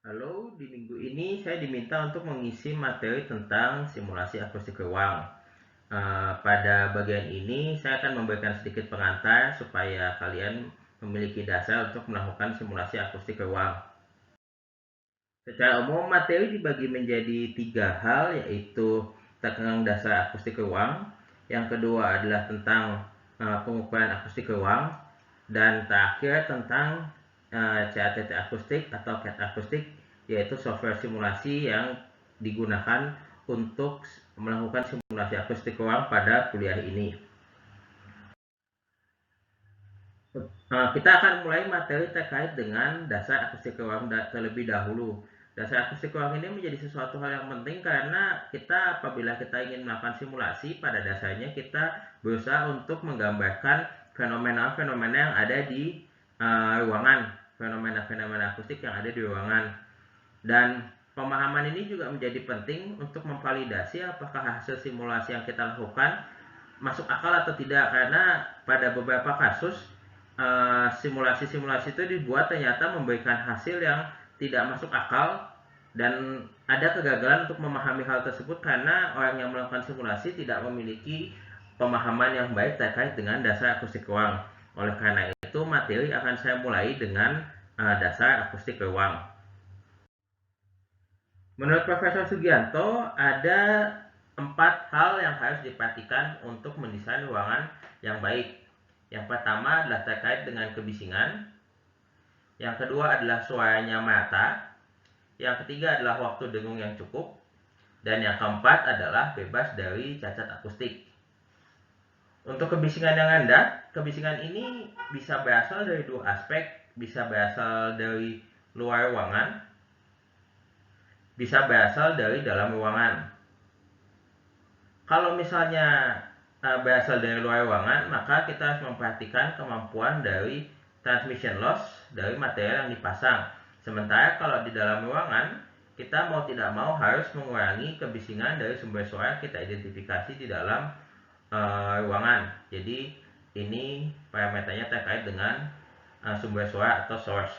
Halo, di minggu ini saya diminta untuk mengisi materi tentang simulasi akustik ruang. Pada bagian ini, saya akan memberikan sedikit pengantar supaya kalian memiliki dasar untuk melakukan simulasi akustik ruang. Secara umum, materi dibagi menjadi 3 hal, yaitu tentang dasar akustik ruang. Yang kedua adalah tentang pengukuran akustik ruang. Dan terakhir tentang CATT akustik atau CAT akustik, yaitu software simulasi yang digunakan untuk melakukan simulasi akustik ruang pada kuliah ini. Kita akan mulai materi terkait dengan dasar akustik ruang terlebih dahulu. Dasar akustik ruang ini menjadi sesuatu hal yang penting karena apabila kita ingin melakukan simulasi, pada dasarnya kita berusaha untuk menggambarkan fenomena-fenomena yang ada di ruangan, fenomena-fenomena akustik yang ada di ruangan. Dan pemahaman ini juga menjadi penting untuk memvalidasi apakah hasil simulasi yang kita lakukan masuk akal atau tidak, karena pada beberapa kasus simulasi-simulasi itu dibuat ternyata memberikan hasil yang tidak masuk akal dan ada kegagalan untuk memahami hal tersebut karena orang yang melakukan simulasi tidak memiliki pemahaman yang baik terkait dengan dasar akustik ruang. Oleh karena itu, materi akan saya mulai dengan dasar akustik ruang. Menurut Profesor Sugianto, ada 4 hal yang harus diperhatikan untuk mendesain ruangan yang baik. Yang pertama adalah terkait dengan kebisingan. Yang kedua adalah suaranya merata. Yang ketiga adalah waktu dengung yang cukup. Dan yang keempat adalah bebas dari cacat akustik. Untuk kebisingan yang rendah, kebisingan ini bisa berasal dari 2 aspek. Bisa berasal dari luar ruangan, bisa berasal dari dalam ruangan. Kalau misalnya berasal dari luar ruangan, maka kita harus memperhatikan kemampuan dari transmission loss dari material yang dipasang. Sementara kalau di dalam ruangan, kita mau tidak mau harus mengurangi kebisingan dari sumber suara yang kita identifikasi di dalam ruangan. Jadi ini parameternya terkait dengan sumber suara atau source.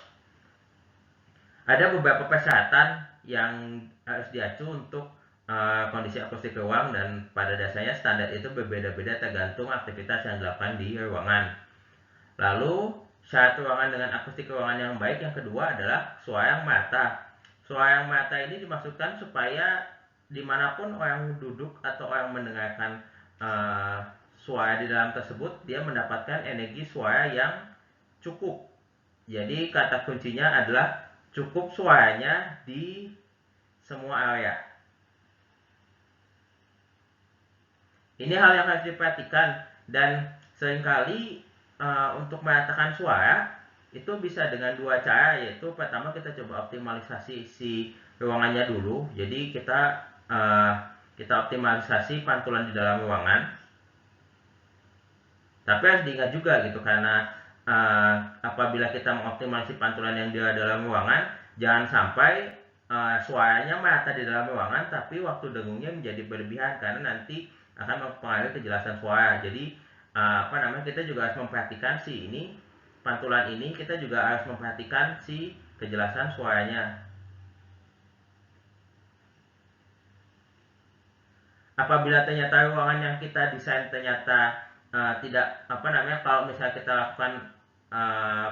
Ada beberapa persyaratan yang harus diacu untuk kondisi akustik ruang, dan pada dasarnya standar itu berbeda-beda tergantung aktivitas yang dilakukan di ruangan. Lalu syarat ruangan dengan akustik ruangan yang baik yang kedua adalah suara yang merata. Suara yang merata ini dimaksudkan supaya dimanapun orang duduk atau orang mendengarkan suara di dalam tersebut, dia mendapatkan energi suara yang cukup. Jadi kata kuncinya adalah cukup suaranya di semua area. Ini hal yang harus diperhatikan, dan seringkali untuk meratakan suara itu bisa dengan 2 cara, yaitu pertama kita coba optimalisasi si ruangannya dulu. Jadi kita optimalisasi pantulan di dalam ruangan. Tapi harus diingat juga gitu, karena apabila kita mengoptimalisasi pantulan yang di dalam ruangan, jangan sampai suaranya merata di dalam ruangan tapi waktu dengungnya menjadi berlebihan, karena nanti akan mempengaruhi kejelasan suara. Jadi kita juga harus memperhatikan si ini pantulan ini, kita juga harus memperhatikan si kejelasan suaranya. Apabila ternyata ruangan yang kita desain ternyata tidak kalau misalnya kita lakukan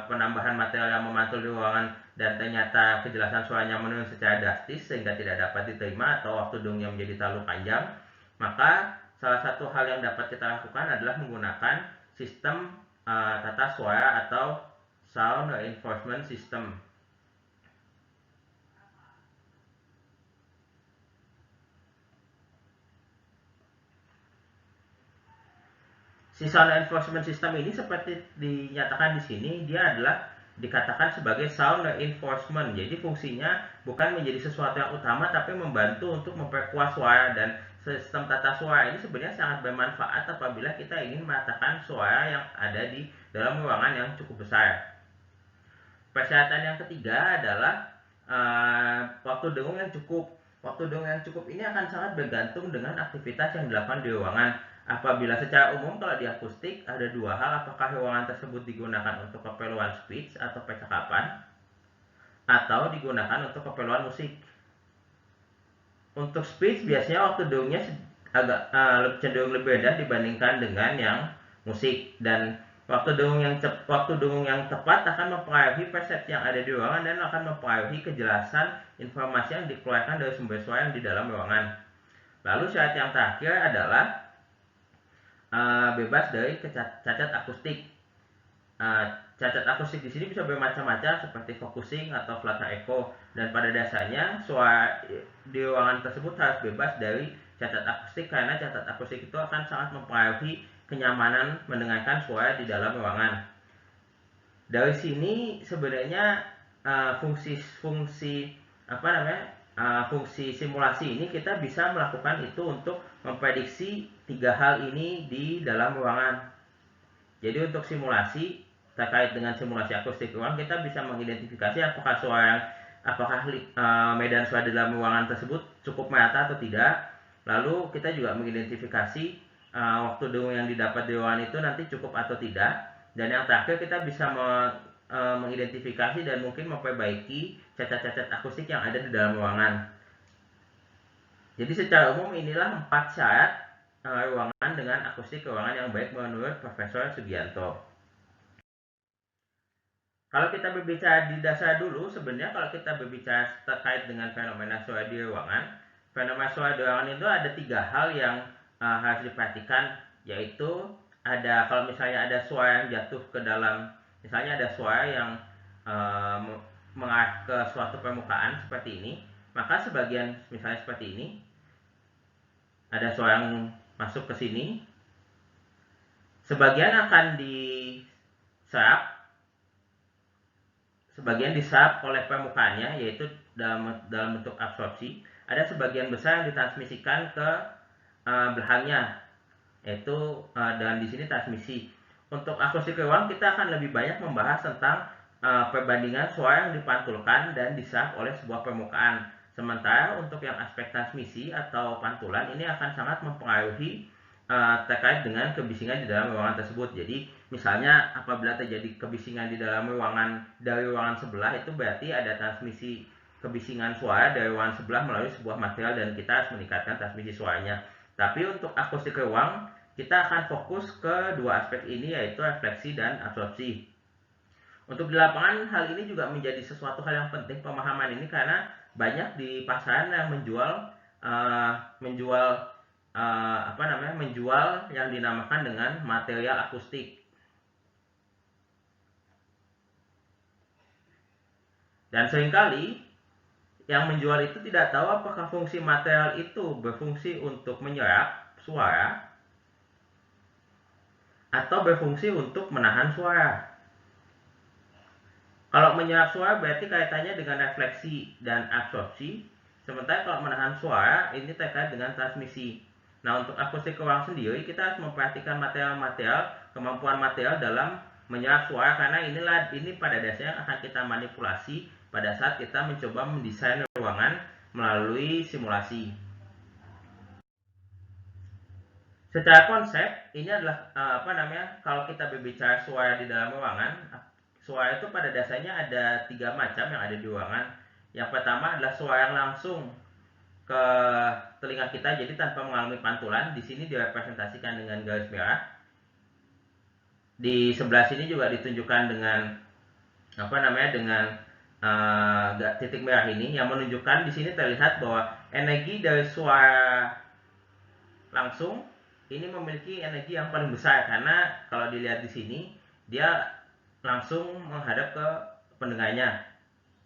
penambahan material yang memantul di ruangan dan ternyata kejelasan suaranya menurun secara drastis sehingga tidak dapat diterima atau waktu dengungnya menjadi terlalu panjang, maka salah satu hal yang dapat kita lakukan adalah menggunakan sistem tata suara atau sound reinforcement system. Si sound enforcement system ini seperti dinyatakan di sini, dia adalah dikatakan sebagai sound reinforcement. Jadi fungsinya bukan menjadi sesuatu yang utama tapi membantu untuk memperkuat suara, dan sistem tata suara ini sebenarnya sangat bermanfaat apabila kita ingin meratakan suara yang ada di dalam ruangan yang cukup besar. Persyaratan yang ketiga adalah waktu dengung yang cukup. Waktu dengung yang cukup ini akan sangat bergantung dengan aktivitas yang dilakukan di ruangan. Apabila secara umum kalau di akustik ada 2 hal, apakah ruangan tersebut digunakan untuk keperluan speech atau percakapan, atau digunakan untuk keperluan musik. Untuk speech biasanya waktu dengungnya agak cenderung lebih rendah dibandingkan dengan yang musik, dan waktu dengung yang tepat akan mempengaruhi persepsi yang ada di ruangan dan akan mempengaruhi kejelasan informasi yang dikeluarkan dari sumber suara yang di dalam ruangan. Lalu syarat yang terakhir adalah bebas dari cacat akustik. Cacat akustik di sini bisa bermacam-macam seperti focusing atau flutter echo, dan pada dasarnya suara di ruangan tersebut harus bebas dari cacat akustik karena cacat akustik itu akan sangat mempengaruhi kenyamanan mendengarkan suara di dalam ruangan. Dari sini sebenarnya fungsi simulasi ini kita bisa melakukan itu untuk memprediksi 3 hal ini di dalam ruangan. Jadi untuk simulasi terkait dengan simulasi akustik ruang, kita bisa mengidentifikasi apakah medan suara di dalam ruangan tersebut cukup merata atau tidak. Lalu kita juga mengidentifikasi waktu dengung yang didapat di ruangan itu nanti cukup atau tidak. Dan yang terakhir kita bisa mengidentifikasi dan mungkin memperbaiki cacat-cacat akustik yang ada di dalam ruangan. Jadi secara umum inilah 4 syarat ruangan dengan akustik ruangan yang baik menurut Profesor Sugianto. Kalau kita berbicara di dasar dulu, sebenarnya kalau kita berbicara terkait dengan fenomena suara di ruangan, fenomena suara di ruangan itu ada 3 hal yang harus diperhatikan, yaitu kalau misalnya ada suara yang jatuh ke dalam, misalnya ada suara yang mengarah ke suatu permukaan seperti ini, maka sebagian misalnya seperti ini, ada suara yang masuk ke sini, sebagian akan diserap, sebagian diserap oleh permukaannya, yaitu dalam bentuk absorpsi. Ada sebagian besar yang ditransmisikan ke belakangnya, yaitu dan di sini transmisi. Untuk akustik ruang kita akan lebih banyak membahas tentang perbandingan suara yang dipantulkan dan diserap oleh sebuah permukaan. Sementara untuk yang aspek transmisi atau pantulan ini akan sangat mempengaruhi terkait dengan kebisingan di dalam ruangan tersebut. Jadi misalnya apabila terjadi kebisingan di dalam ruangan dari ruangan sebelah, itu berarti ada transmisi kebisingan suara dari ruangan sebelah melalui sebuah material dan kita harus meningkatkan transmisi suaranya. Tapi untuk akustik ruang kita akan fokus ke dua aspek ini, yaitu refleksi dan absorpsi. Untuk di lapangan hal ini juga menjadi sesuatu hal yang penting pemahaman ini, karena banyak di pasaran yang menjual yang dinamakan dengan material akustik. Dan seringkali yang menjual itu tidak tahu apakah fungsi material itu berfungsi untuk menyerap suara atau berfungsi untuk menahan suara. Kalau menyerap suara berarti kaitannya dengan refleksi dan absorpsi, sementara kalau menahan suara ini terkait dengan transmisi. Nah, untuk akustik ruang sendiri kita harus memperhatikan kemampuan material dalam menyerap suara, karena ini pada dasarnya akan kita manipulasi pada saat kita mencoba mendesain ruangan melalui simulasi. Secara konsep ini adalah kalau kita berbicara suara di dalam ruangan, suara itu pada dasarnya ada 3 macam yang ada di ruangan. Yang pertama adalah suara yang langsung ke telinga kita, jadi tanpa mengalami pantulan. Di sini direpresentasikan dengan garis merah. Di sebelah sini juga ditunjukkan dengan titik merah ini, yang menunjukkan di sini terlihat bahwa energi dari suara langsung ini memiliki energi yang paling besar, karena kalau dilihat di sini dia langsung menghadap ke pendengarnya,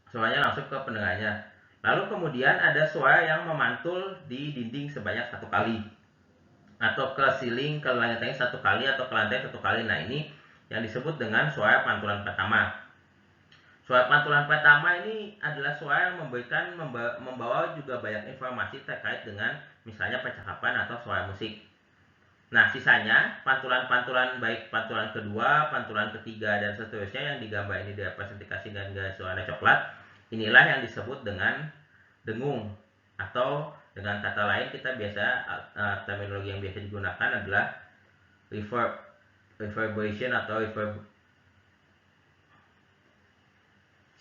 suaranya langsung ke pendengarnya. Lalu kemudian ada suara yang memantul di dinding sebanyak 1 kali, atau ke ceiling, ke lantai 1 kali, atau ke lantai 1 kali. Nah, ini yang disebut dengan suara pantulan pertama. Suara pantulan pertama ini adalah suara yang membawa juga banyak informasi terkait dengan misalnya percakapan atau suara musik. Nah, sisanya pantulan-pantulan, baik pantulan kedua, pantulan ketiga, dan seterusnya yang digambar ini direpresentasikan dengan warna coklat, inilah yang disebut dengan dengung, atau dengan kata lain terminologi yang biasa digunakan adalah reverberation atau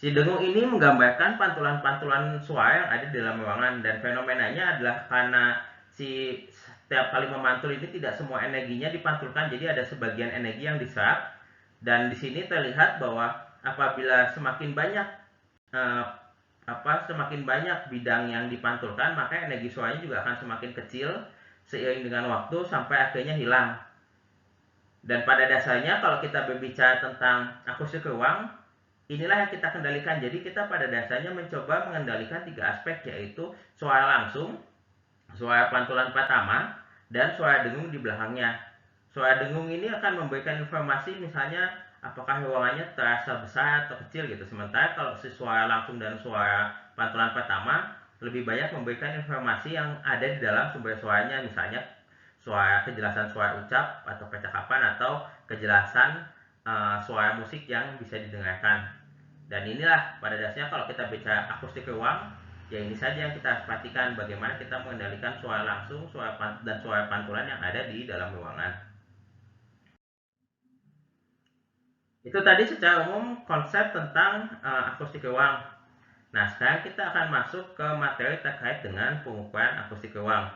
Si dengung ini menggambarkan pantulan-pantulan suara yang ada di dalam ruangan, dan fenomenanya adalah karena si setiap kali memantul ini tidak semua energinya dipantulkan, jadi ada sebagian energi yang diserap. Dan di sini terlihat bahwa apabila semakin banyak eh, semakin banyak bidang yang dipantulkan, maka energi suaranya juga akan semakin kecil seiring dengan waktu sampai akhirnya hilang. Dan pada dasarnya kalau kita berbicara tentang akustik ruang, inilah yang kita kendalikan. Jadi kita pada dasarnya mencoba mengendalikan 3 aspek, yaitu suara langsung, suara pantulan pertama, dan suara dengung di belakangnya. Suara dengung ini akan memberikan informasi misalnya apakah ruangannya terasa besar atau kecil gitu. Sementara kalau si suara langsung dan suara pantulan pertama lebih banyak memberikan informasi yang ada di dalam sumber suaranya, misalnya kejelasan suara ucap atau percakapan, atau kejelasan suara musik yang bisa didengarkan. Dan inilah pada dasarnya kalau kita bicara akustik ruang, ya ini saja yang kita harus perhatikan, bagaimana kita mengendalikan suara langsung, dan suara pantulan yang ada di dalam ruangan. Itu tadi secara umum konsep tentang akustik ruang. Nah, sekarang kita akan masuk ke materi terkait dengan pengukuran akustik ruang.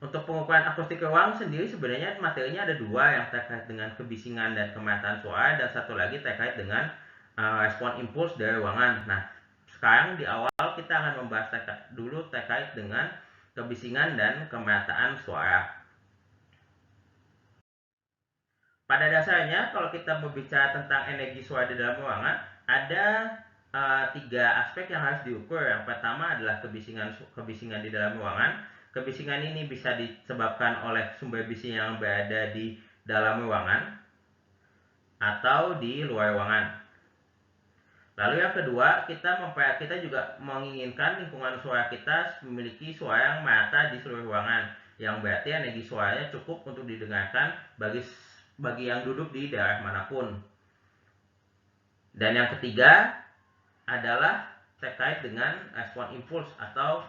Untuk pengukuran akustik ruang sendiri sebenarnya materinya ada 2, yang terkait dengan kebisingan dan kemerataan suara, dan satu lagi terkait dengan respon impuls dari ruangan. Nah, sekarang di awal kita akan membahas dulu terkait dengan kebisingan dan kemerataan suara. Pada dasarnya kalau kita berbicara tentang energi suara di dalam ruangan, ada 3 aspek yang harus diukur. Yang pertama adalah kebisingan di dalam ruangan. Kebisingan ini bisa disebabkan oleh sumber bising yang berada di dalam ruangan atau di luar ruangan. Lalu yang kedua, kita juga menginginkan lingkungan suara kita memiliki suara yang merata di seluruh ruangan, yang berarti energi suaranya cukup untuk didengarkan bagi yang duduk di daerah manapun. Dan yang ketiga adalah terkait dengan respon impuls, atau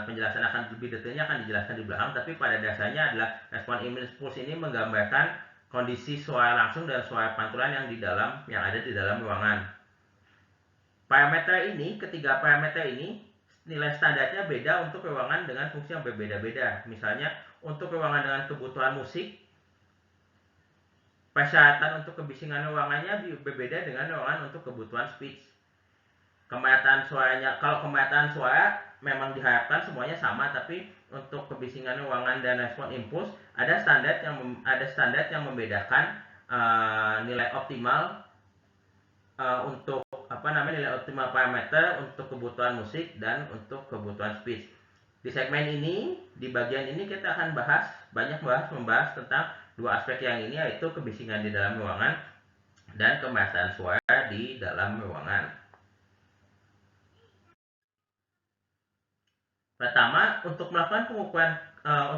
penjelasan akan lebih detailnya akan dijelaskan di belakang, tapi pada dasarnya adalah respon impuls ini menggambarkan kondisi suara langsung dan suara pantulan yang ada di dalam ruangan. Ketiga parameter ini nilai standarnya beda untuk ruangan dengan fungsi yang berbeda-beda. Misalnya untuk ruangan dengan kebutuhan musik, persyaratan untuk kebisingan ruangannya berbeda dengan ruangan untuk kebutuhan speech. Kemerataan suaranya, kalau kemerataan suara memang diharapkan semuanya sama, tapi untuk kebisingan ruangan dan respon impuls ada standar yang membedakan nilai optimal nilai optimal parameter untuk kebutuhan musik dan untuk kebutuhan speech. Di segmen ini, di bagian ini kita akan membahas tentang 2 aspek yang ini, yaitu kebisingan di dalam ruangan dan kemerataan suara di dalam ruangan. Pertama, untuk melakukan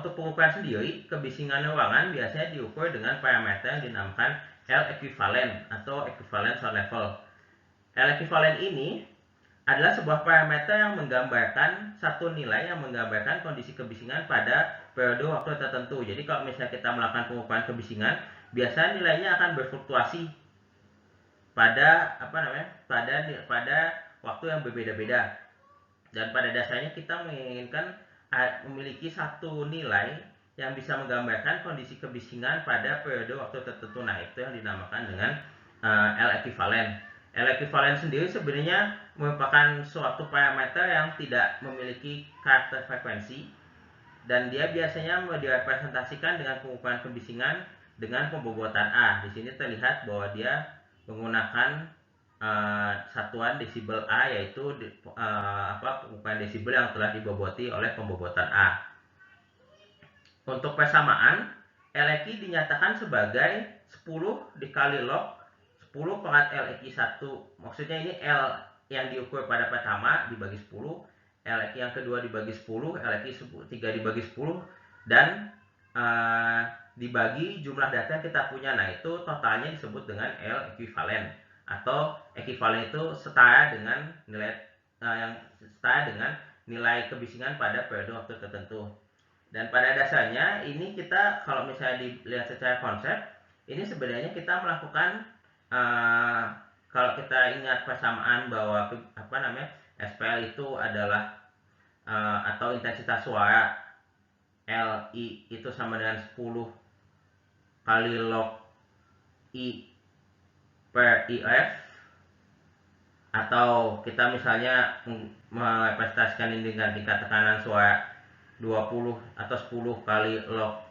pengukuran sendiri, kebisingan ruangan biasanya diukur dengan parameter yang dinamakan L equivalent atau equivalent sound level. L equivalent ini adalah sebuah parameter yang menggambarkan satu nilai yang menggambarkan kondisi kebisingan pada periode waktu tertentu. Jadi kalau misalnya kita melakukan pengukuran kebisingan, biasanya nilainya akan berfluktuasi pada waktu yang berbeda-beda. Dan pada dasarnya kita menginginkan memiliki satu nilai yang bisa menggambarkan kondisi kebisingan pada periode waktu tertentu. Nah, itu yang dinamakan dengan L equivalent. L equivalent sendiri sebenarnya merupakan suatu parameter yang tidak memiliki karakter frekuensi, dan dia biasanya direpresentasikan dengan pengukuran kebisingan dengan pembobotan A. Di sini terlihat bahwa dia menggunakan satuan desibel A, yaitu pengukuran desibel yang telah diboboti oleh pembobotan A. Untuk persamaan, LEQ dinyatakan sebagai 10 dikali log 10 pangkat LEQ 1. Maksudnya ini L yang diukur pada pertama dibagi 10, LEQ yang kedua dibagi 10, LEQ 3 dibagi 10, dan dibagi jumlah data yang kita punya. Nah, itu totalnya disebut dengan L equivalent, atau equivalent itu setara dengan nilai kebisingan pada periode waktu tertentu. Dan pada dasarnya ini kita kalau misalnya dilihat secara konsep, ini sebenarnya kita melakukan kalau kita ingat persamaan bahwa SPL itu adalah atau intensitas suara LI itu sama dengan 10 kali log I per IF, atau kita misalnya merepresentasikan ini dengan tingkat tekanan suara 20 atau 10 kali log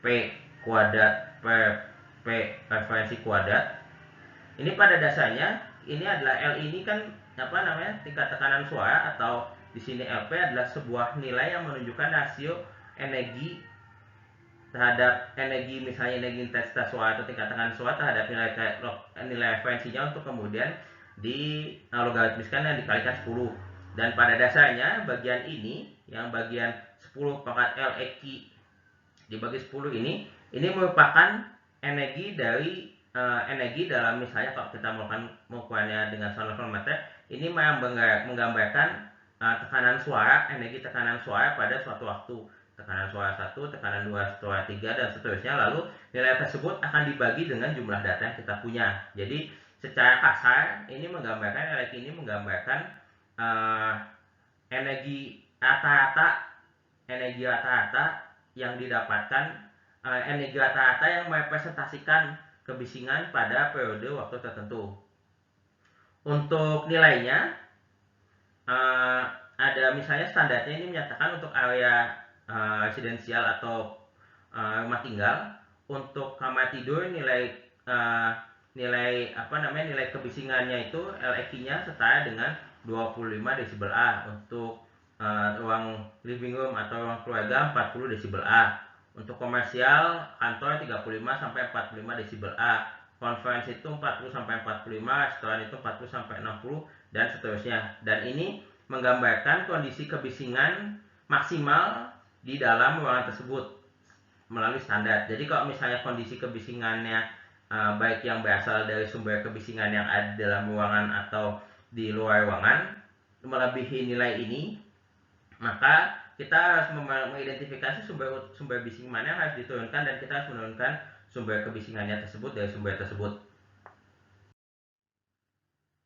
P kuadrat per P frekuensi kuadrat. Ini pada dasarnya ini adalah L ini kan tingkat tekanan suara, atau di sini LP adalah sebuah nilai yang menunjukkan rasio energi terhadap energi, misalnya energi intensitas suara atau tingkat tekanan suara terhadap nilai referensinya, untuk kemudian di logaritmiskan dan dikalikan 10. Dan pada dasarnya bagian ini, yang bagian 10 pangkat L Eki dibagi 10 ini merupakan energi dari energi dalam, misalnya kalau kita melakukan mengukurnya dengan sound level meter, ini menggambarkan tekanan suara, energi tekanan suara pada suatu waktu, tekanan suara 1, tekanan 2, suara 3, dan seterusnya. Lalu nilai tersebut akan dibagi dengan jumlah data yang kita punya. Jadi secara kasar ini menggambarkan, ini menggambarkan energi rata-rata yang didapatkan, energi rata-rata yang merepresentasikan kebisingan pada periode waktu tertentu. Untuk nilainya ada misalnya standarnya ini menyatakan untuk area residensial atau rumah tinggal. Untuk kamar tidur nilai kebisingannya itu LEQ-nya setara dengan 25 desibel A. Untuk ruang living room atau ruang keluarga 40 desibel A. Untuk komersial kantor 35 sampai 45 desibel A. Conference itu 40 sampai 45, restoran itu 40 sampai 60, dan seterusnya. Dan ini menggambarkan kondisi kebisingan maksimal di dalam ruangan tersebut melalui standar. Jadi kalau misalnya kondisi kebisingannya baik yang berasal dari sumber kebisingan yang ada di dalam ruangan atau di luar ruangan melebihi nilai ini, maka kita harus mengidentifikasi sumber bising mana yang harus diturunkan, dan kita harus menurunkan sumber kebisingannya tersebut dari sumber tersebut.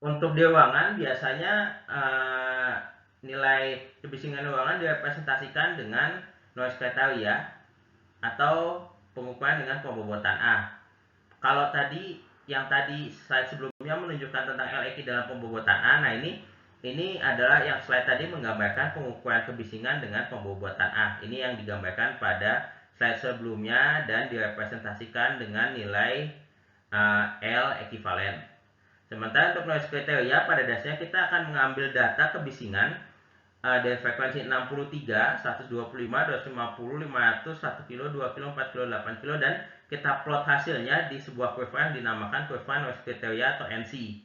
Untuk di ruangan biasanya nilai kebisingan ruangan direpresentasikan dengan noise criteria atau pengukuran dengan pembobotan A. Kalau yang tadi slide sebelumnya menunjukkan tentang LEQ dalam pembobotan A, nah ini adalah yang slide tadi menggambarkan pengukuran kebisingan dengan pembobotan A. Ini yang digambarkan pada slide sebelumnya dan direpresentasikan dengan nilai L ekivalen. Sementara untuk noise kriteria, pada dasarnya kita akan mengambil data kebisingan dari frekuensi 63, 125, 250, 500, 1 kilo, 2 kilo, 4 kilo, 8 kilo, dan kita plot hasilnya di sebuah kurva yang dinamakan kurva noise kriteria atau NC.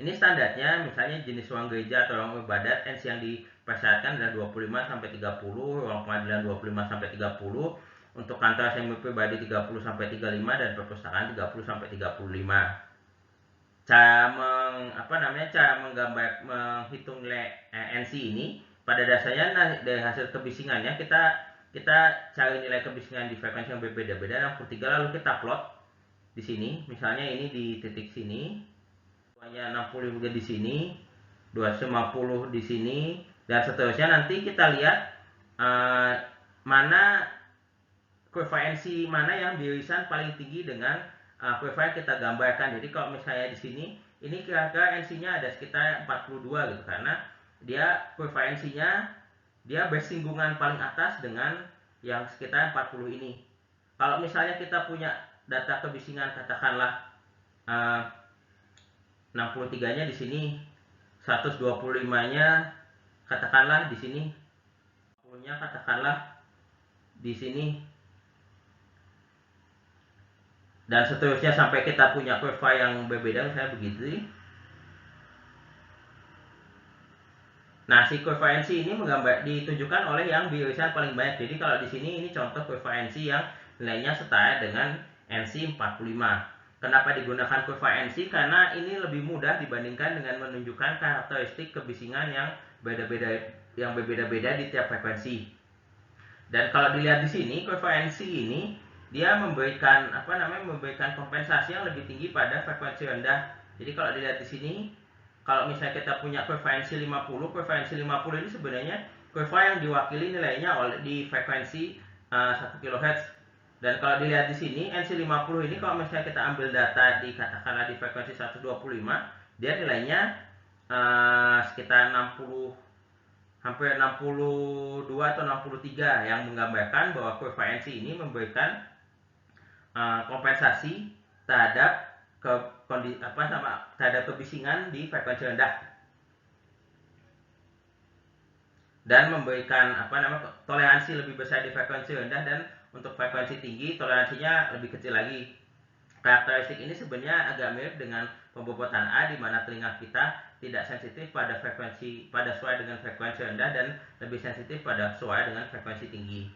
Ini standarnya, misalnya jenis ruang gereja atau ruang ibadat, NC yang dipersyaratkan adalah 25 sampai 30, ruang pengadilan 25 sampai 30, untuk kantor semi pribadi 30 sampai 35, dan perpustakaan 30 sampai 35. Cara menghitung nilai NC ini pada dasarnya dari hasil kebisingannya kita cari nilai kebisingan di frekuensi yang berbeda-beda 63, lalu kita plot di sini, misalnya ini di titik sini, 60 di sini, 250 di sini, dan seterusnya. Nanti kita lihat mana kurva NC mana yang irisan paling tinggi dengan kurva yang kita gambarkan. Jadi kalau misalnya di sini, ini kira-kira NC-nya ada sekitar 42 gitu, karena dia kurva NC-nya dia bersinggungan paling atas dengan yang sekitar 40 ini. Kalau misalnya kita punya data kebisingan katakanlah 63-nya di sini, 125-nya katakanlah di sini, 10-nya katakanlah di sini, dan seterusnya sampai kita punya kurva yang berbeda, misalnya begitu. Nah, si kurva NC ini ditunjukkan oleh yang irisan paling banyak. Jadi kalau di sini ini contoh kurva NC yang nilainya setara dengan NC 45. Kenapa digunakan kurva NC? Karena ini lebih mudah dibandingkan dengan menunjukkan karakteristik kebisingan yang berbeda-beda di tiap frekuensi. Dan kalau dilihat di sini, kurva NC ini dia memberikan memberikan kompensasi yang lebih tinggi pada frekuensi rendah. Jadi kalau dilihat di sini, kalau misalnya kita punya frekuensi 50 ini sebenarnya kurva yang diwakili nilainya di frekuensi 1 kHz. Dan kalau dilihat di sini NC50 ini kalau misalnya kita ambil data katakanlah di frekuensi 125, dia nilainya sekitar 60, hampir 62 atau 63, yang menggambarkan bahwa kurva NC ini memberikan kompensasi terhadap terhadap kebisingan di frekuensi rendah dan memberikan toleransi lebih besar di frekuensi rendah, dan untuk frekuensi tinggi toleransinya lebih kecil lagi. Karakteristik ini sebenarnya agak mirip dengan pembobotan A, di mana telinga kita tidak sensitif pada suara dengan frekuensi rendah dan lebih sensitif pada suara dengan frekuensi tinggi.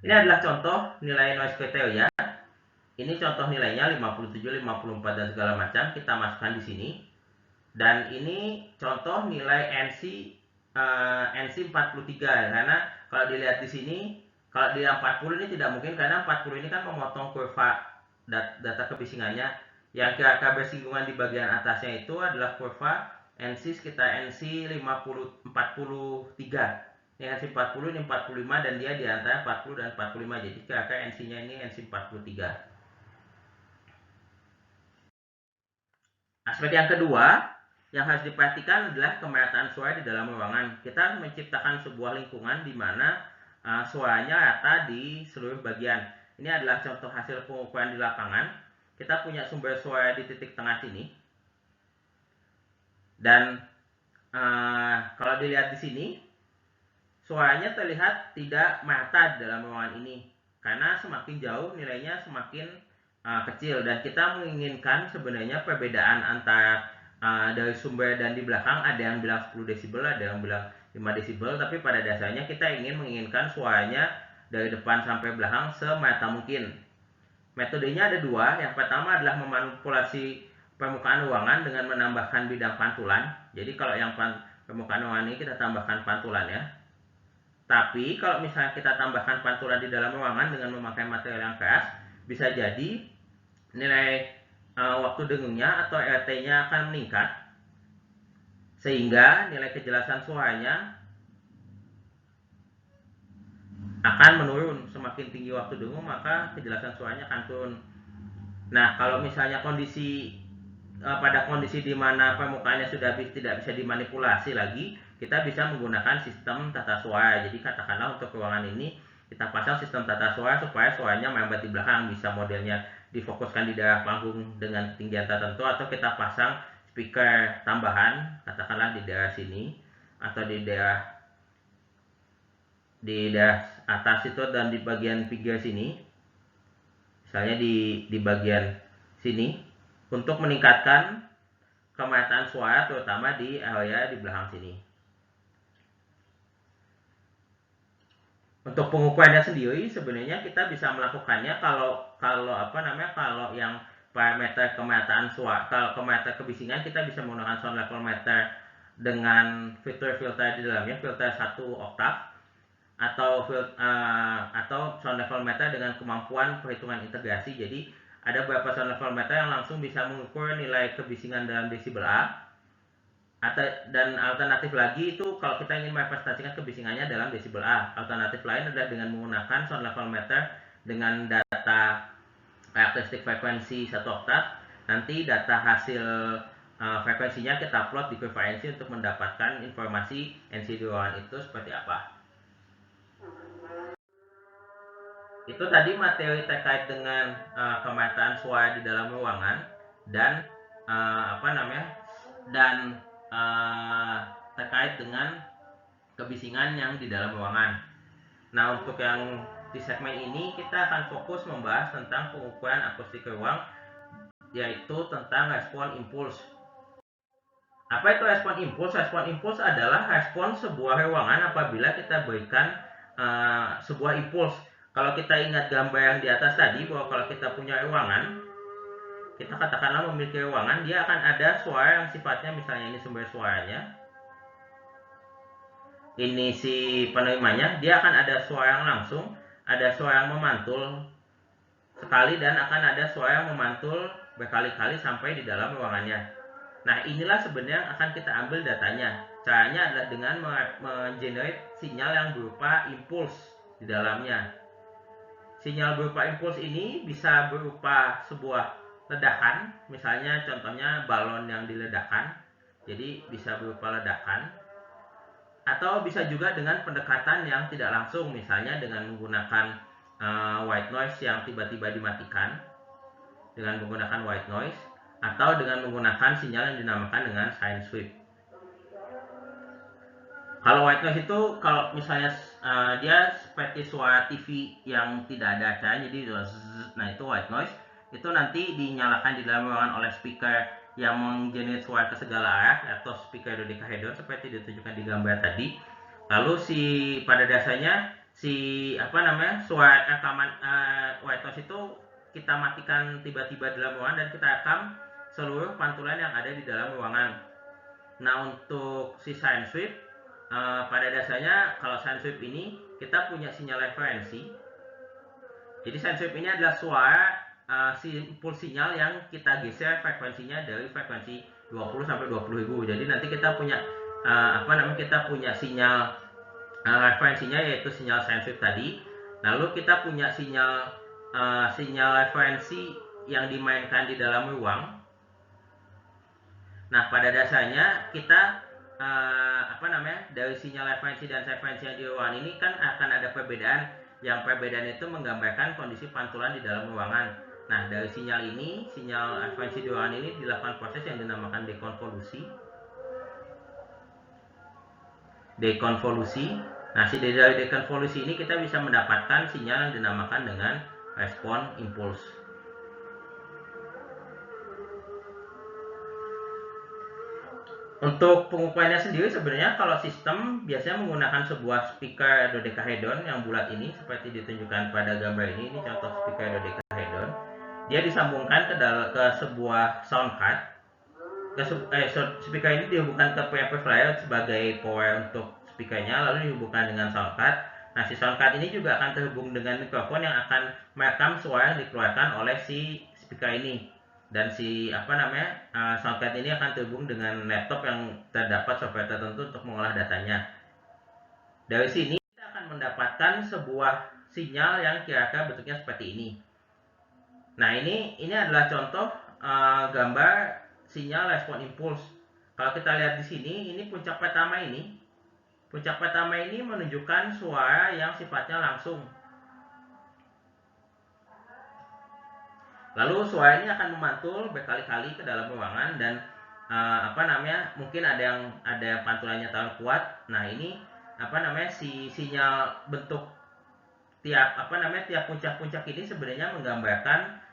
Ini adalah contoh nilai noise criteria. Ini contoh nilainya 57, 54 dan segala macam kita masukkan di sini. Dan ini contoh nilai NC 43, karena kalau dilihat di sini, kalau di 40 ini tidak mungkin, karena 40 ini kan memotong kurva data kebisingannya. Yang kira-kira bersinggungan di bagian atasnya itu adalah kurva NC sekitar NC 43. Ini NC 40, ini 45, dan dia di antara 40 dan 45. Jadi kira-kira NC-nya ini NC 43. Aspek yang kedua yang harus diperhatikan adalah kemerataan suara di dalam ruangan. Kita harus menciptakan sebuah lingkungan di mana suaranya rata di seluruh bagian. Ini adalah contoh hasil pengukuran di lapangan. Kita punya sumber suara di titik tengah sini. Dan kalau dilihat di sini, suaranya terlihat tidak merata di dalam ruangan ini, karena semakin jauh nilainya semakin kecil, dan kita menginginkan sebenarnya perbedaan antara dari sumber dan di belakang, ada yang bilang 10 desibel, ada yang bilang 5 desibel, tapi pada dasarnya kita menginginkan suaranya dari depan sampai belakang semerata mungkin. Metodenya ada dua. Yang pertama adalah memanipulasi permukaan ruangan dengan menambahkan bidang pantulan. Jadi kalau yang permukaan ruangan ini kita tambahkan pantulan ya. Tapi kalau misalnya kita tambahkan pantulan di dalam ruangan dengan memakai material yang keras, bisa jadi nilai waktu dengungnya atau RT-nya akan meningkat, sehingga nilai kejelasan suaranya akan menurun. Semakin tinggi waktu dengung, maka kejelasan suaranya akan turun. Nah, kalau misalnya pada kondisi di mana permukaannya sudah tidak bisa dimanipulasi lagi, kita bisa menggunakan sistem tata suara. Jadi katakanlah untuk ruangan ini kita pasang sistem tata suara supaya suaranya merambat di belakang, bisa modelnya difokuskan di daerah panggung dengan ketinggian tertentu, atau kita pasang speaker tambahan katakanlah di daerah sini atau di daerah atas itu, dan di bagian pinggir sini, misalnya di bagian sini, untuk meningkatkan kemerataan suara terutama di area di belakang sini. Untuk pengukurannya sendiri sebenarnya kita bisa melakukannya kalau yang parameter kemerataan suara, kalau kemerataan kebisingan, kita bisa menggunakan sound level meter dengan filter di dalamnya, filter 1 oktav, atau sound level meter dengan kemampuan perhitungan integrasi. Jadi ada beberapa sound level meter yang langsung bisa mengukur nilai kebisingan dalam desibel A, dan alternatif lagi itu kalau kita ingin merepresentasikan kebisingannya dalam desibel A. Alternatif lain adalah dengan menggunakan sound level meter dengan data karakteristik frekuensi 1 oktav. Nanti data hasil frekuensinya kita plot di kurva NC untuk mendapatkan informasi NC di ruangan itu seperti apa. Itu tadi materi terkait dengan kemerataan suara di dalam ruangan dan terkait dengan kebisingan yang di dalam ruangan. Nah, untuk yang di segmen ini kita akan fokus membahas tentang pengukuran akustik ruang, yaitu tentang respon impuls. Apa itu respon impuls? Respon impuls adalah respon sebuah ruangan apabila kita berikan sebuah impuls. Kalau kita ingat gambar yang di atas tadi, bahwa kalau kita punya ruangan, kita katakanlah memiliki ruangan, dia akan ada suara yang sifatnya, misalnya ini sumber suaranya, ini si penerimanya, dia akan ada suara yang langsung, ada suara yang memantul sekali dan akan ada suara yang memantul berkali-kali sampai di dalam ruangannya. Nah, inilah sebenarnya yang akan kita ambil datanya. Caranya adalah dengan mengenerate sinyal yang berupa impuls di dalamnya. Sinyal berupa impuls ini bisa berupa sebuah ledakan, misalnya contohnya balon yang diledakkan, jadi bisa berupa ledakan, atau bisa juga dengan pendekatan yang tidak langsung, misalnya dengan menggunakan white noise yang tiba-tiba dimatikan, dengan menggunakan white noise, atau dengan menggunakan sinyal yang dinamakan dengan sine sweep. Kalau white noise itu kalau misalnya dia seperti suara TV yang tidak ada cahaya, jadi nah itu white noise. Itu nanti dinyalakan di dalam ruangan oleh speaker yang menggenerate suara ke segala arah atau speaker dodecahedron seperti ditunjukkan di gambar tadi. Lalu pada dasarnya suara rekaman white noise itu kita matikan tiba-tiba dalam ruangan dan kita rekam seluruh pantulan yang ada di dalam ruangan. Nah, untuk si sine sweep pada dasarnya kalau sine sweep ini kita punya sinyal referensi. Jadi sine sweep ini adalah suara impuls sinyal yang kita geser frekuensinya dari frekuensi 20 sampai 20.000. Jadi nanti kita punya kita punya sinyal referensinya yaitu sinyal sine sweep tadi. Lalu kita punya sinyal referensi yang dimainkan di dalam ruang. Nah, pada dasarnya kita dari sinyal referensi dan frekuensi yang di ruangan ini kan akan ada perbedaan. Yang perbedaan itu menggambarkan kondisi pantulan di dalam ruangan. Nah, dari sinyal ini, sinyal referensi di ruangan ini dilakukan proses yang dinamakan dekonvolusi. Nah, dari dekonvolusi ini kita bisa mendapatkan sinyal yang dinamakan dengan respon impuls. Untuk pengukurannya sendiri sebenarnya kalau sistem biasanya menggunakan sebuah speaker dodecahedron yang bulat ini seperti ditunjukkan pada gambar ini contoh speaker dodecahedron. Dia disambungkan ke sebuah sound card. Speaker ini dihubungkan ke preamplifier sebagai power untuk speakernya, lalu dihubungkan dengan sound card. Nah, si sound card ini juga akan terhubung dengan mikrofon yang akan merekam suara yang dikeluarkan oleh si speaker ini. Dan si sound card ini akan terhubung dengan laptop yang terdapat software tertentu untuk mengolah datanya. Dari sini kita akan mendapatkan sebuah sinyal yang kira-kira bentuknya seperti ini. Nah, ini adalah contoh gambar sinyal respon impuls. Kalau kita lihat di sini, ini puncak pertama ini. Puncak pertama ini menunjukkan suara yang sifatnya langsung. Lalu suara ini akan memantul berkali-kali ke dalam ruangan dan mungkin ada pantulannya terlalu kuat. Nah, ini si sinyal bentuk tiap puncak-puncak ini sebenarnya menggambarkan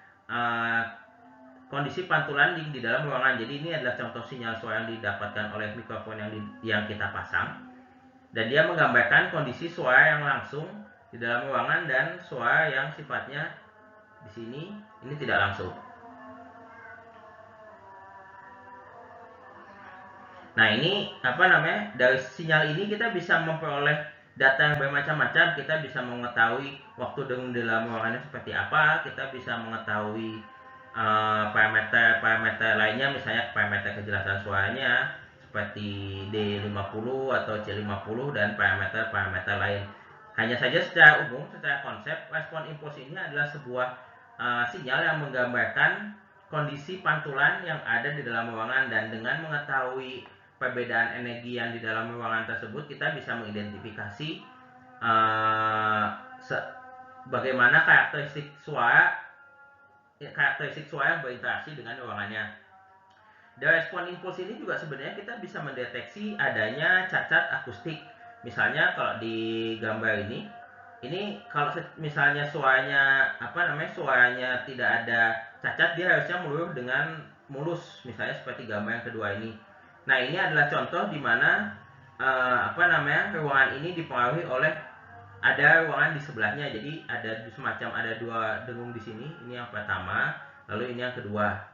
kondisi pantulan di dalam ruangan. Jadi ini adalah contoh sinyal suara yang didapatkan oleh mikrofon yang kita pasang. Dan dia menggambarkan kondisi suara yang langsung di dalam ruangan dan suara yang sifatnya di sini ini tidak langsung. Nah, ini dari sinyal ini kita bisa memperoleh data yang bermacam-macam. Kita bisa mengetahui waktu dengung di dalam ruangannya seperti apa. Kita bisa mengetahui parameter lainnya, misalnya parameter kejelasan suaranya seperti D50 atau C50 dan parameter lain. Hanya saja secara umum, secara konsep, respon impuls ini adalah sebuah sinyal yang menggambarkan kondisi pantulan yang ada di dalam ruangan, dan dengan mengetahui perbedaan energi yang di dalam ruangan tersebut kita bisa mengidentifikasi bagaimana karakteristik suara yang berinteraksi dengan ruangannya. Dari respon impuls ini juga sebenarnya kita bisa mendeteksi adanya cacat akustik. Misalnya kalau di gambar ini kalau misalnya suaranya tidak ada cacat, dia harusnya meluruh dengan mulus, misalnya seperti gambar yang kedua ini. Nah, ini adalah contoh di mana ruangan ini dipengaruhi oleh ada ruangan di sebelahnya. Jadi ada dua dengung di sini. Ini yang pertama, lalu ini yang kedua.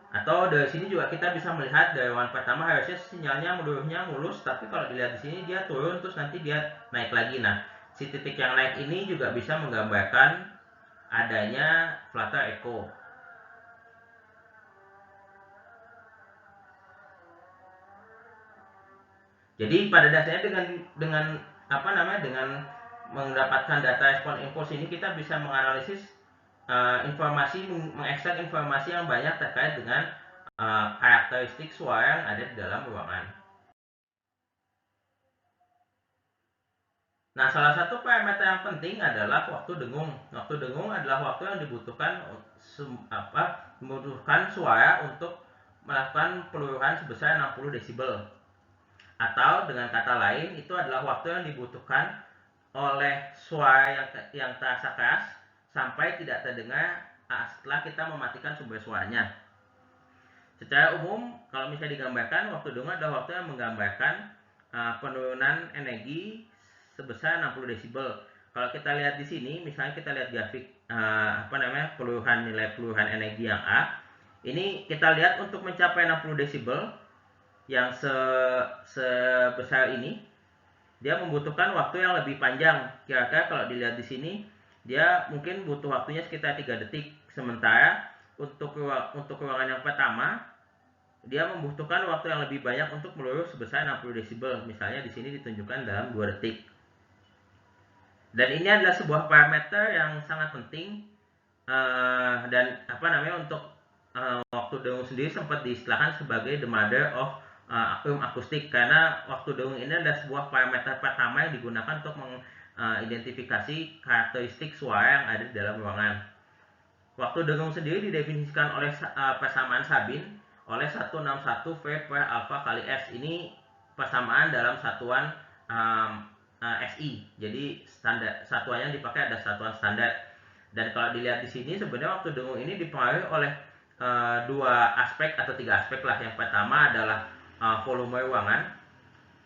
Atau dari sini juga kita bisa melihat dari ruangan pertama harusnya sinyalnya meluruhnya mulus, tapi kalau dilihat di sini dia turun terus nanti dia naik lagi. Nah, Si titik yang naik ini juga bisa menggambarkan adanya flutter echo. Jadi pada dasarnya dengan mendapatkan data respon impuls ini kita bisa menganalisis mengekstrak informasi yang banyak terkait dengan karakteristik suara yang ada di dalam ruangan. Nah, salah satu parameter yang penting adalah waktu dengung. Waktu dengung adalah waktu yang dibutuhkan suara untuk melakukan peluruhan sebesar 60 desibel. Atau dengan kata lain, itu adalah waktu yang dibutuhkan oleh suara yang terasa keras sampai tidak terdengar setelah kita mematikan sumber suaranya. Secara umum, kalau misalnya digambarkan, waktu dengung adalah waktu yang menggambarkan penurunan energi sebesar 60 desibel. Kalau kita lihat di sini, misalnya kita lihat grafik nilai peluruhan energi yang A. Ini kita lihat untuk mencapai 60 desibel yang sebesar ini, dia membutuhkan waktu yang lebih panjang. Kira-kira kalau dilihat di sini, dia mungkin butuh waktunya sekitar 3 detik. Sementara untuk ruangan yang pertama, dia membutuhkan waktu yang lebih banyak untuk meluruh sebesar 60 desibel. Misalnya di sini ditunjukkan dalam 2 detik. Dan ini adalah sebuah parameter yang sangat penting dan untuk waktu dengung sendiri sempat diistilahkan sebagai the mother of akustik, karena waktu dengung ini adalah sebuah parameter pertama yang digunakan untuk mengidentifikasi karakteristik suara yang ada di dalam ruangan. Waktu dengung sendiri didefinisikan oleh persamaan Sabin oleh 161 V per alfa kali S. Ini persamaan dalam satuan SI. Jadi satuannya dipakai ada satuan standar. Dan kalau dilihat di sini, sebenarnya waktu dengung ini dipengaruhi oleh 2 aspek atau 3 aspek lah. Yang pertama adalah volume ruangan.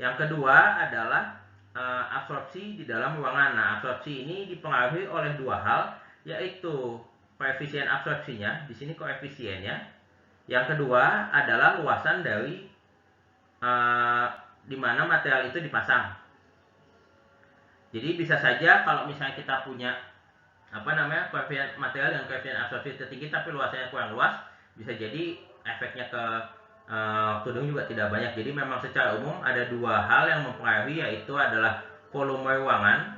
Yang kedua adalah absorpsi di dalam ruangan. Nah, absorpsi ini dipengaruhi oleh 2 hal, yaitu koefisien absorpsinya, di sini koefisiennya. Yang kedua adalah luasan dari di mana material itu dipasang. Jadi bisa saja kalau misalnya kita punya koefisien material dengan koefisien absorpsi tertinggi tapi luasannya kurang luas, bisa jadi efeknya ke waktu dengung juga tidak banyak. Jadi memang secara umum ada 2 hal yang mempengaruhi, yaitu adalah volume ruangan.